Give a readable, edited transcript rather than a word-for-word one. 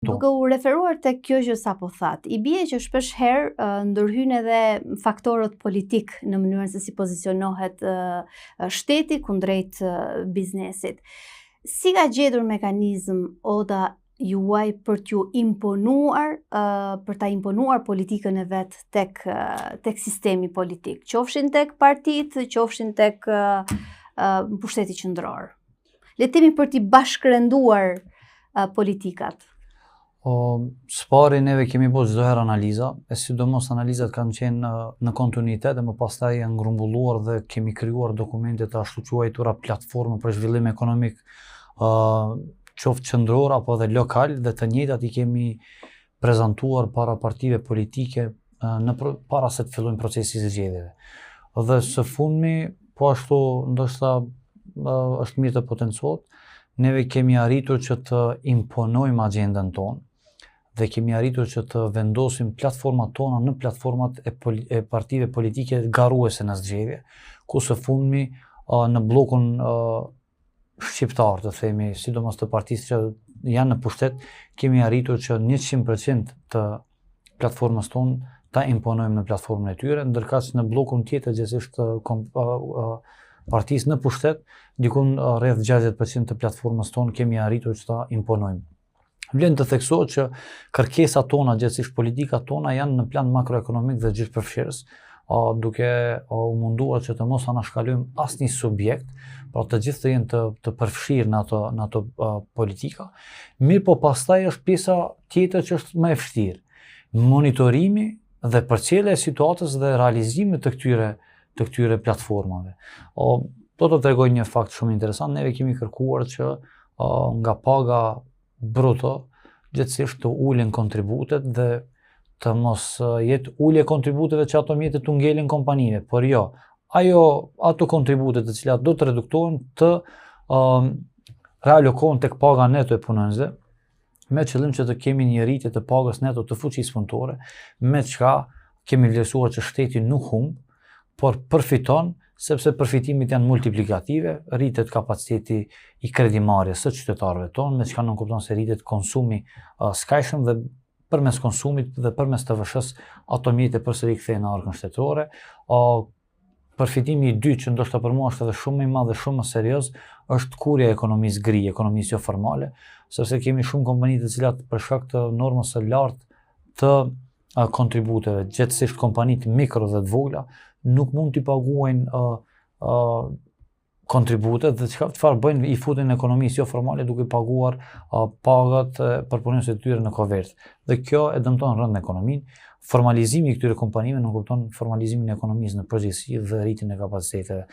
Duke u referuar tek kjo që sapo that, i bie që shpesh herë ndërhyjnë edhe faktorët politik në mënyrën se si pozicionohet shteti kundrejt biznesit. Si ka gjetur mekanizëm Oda juaj për t'ju imponuar, për ta imponuar politikën e vet tek sistemi politik, qofshin tek partitë, qofshin tek pushteti qendror. Le të themi për t'i bashkërenduar politikat. Spari neve kemi bërë çdo herë analiza, e sidomos analizat kanë qenë në kontinuitet e më pastaj janë ngrumbulluar dhe kemi krijuar dokumente të ashtu quajtura platformë për zhvillim ekonomik, qoftë qendror apo edhe lokal, dhe të njëjtat i kemi prezantuar para partive politike para se të fillojnë procesi i zgjedhjeve. Dhe së fundmi, po ashtu ndoshta është mirë të potencohet, neve kemi arritur që të imponojmë agjendën tonë dhe kemi arritur që të vendosim platformat tona në platformat e partive politike garuese në zgjedhje, ku së fundmi në bllokun shqiptar, të themi, sidomos të partisë që janë në pushtet, kemi arritur që 100% të platformës tonë ta imponojmë në platformën e tyre, ndërkaq në bllokun tjetër gjithsesi partisë në pushtet, dikun rreth 60% të platformës tonë kemi arritur që ta imponojmë. Vlen të theksohet që kërkesat tona, gjithsesi politikat tona, janë në plan makroekonomik dhe gjithëpërfshirës, duke u munduar që të mos anashkalojmë asnjë subjekt, pra të gjithë të jenë të përfshirë në ato politika. Mirë, po pastaj është pjesa tjetër që është më e vështirë. Monitorimi dhe përcjellja e situatës dhe realizimi të këtyre platformave. Do të tregoj një fakt shumë interesant. Neve kemi kërkuar që nga paga bruto gjithsesi të ulen kontributet dhe të mos jetë ulje kontributeve që ato mjetet të ngelen kompanive, por jo, ato kontributet të cilat do të reduktohen të realokohen tek paga neto e punonjësve, me qëllim që të kemi një rritje të pagës neto të fuqisë punëtore, me çka kemi vlerësuar që shteti nuk humb, por përfiton, sepse përfitimit janë multiplikative, rritet kapaciteti i kredimarrjes së qytetarëve tonë, me çka nënkupton se rritet konsumi skajshëm dhe përmes konsumit dhe përmes TVSH-s ato mjete përsëri kthehen në arkën shtetërore. Përfitimi i dytë, që ndoshta për mua është edhe shumë më i madh dhe shumë më serioz, është kurja e ekonomisë gri, ekonomisë jo formale, sepse kemi shumë kompani të cilat për shkak të normës së lartë të kontributeve, gjithsesi kompanitë mikro dhe të vogla, nuk mund t'i paguajnë kontributet dhe çfarë bëjnë, i futen në ekonomisë jo formale duke paguar pagat për punonjësit e tyre në kovertë. Dhe kjo e dëmton rënd ekonominë. Formalizimi i këtyre kompanive nuk kupton formalizimin e ekonomisë në përgjithësi dhe rritjen e kapaciteteve.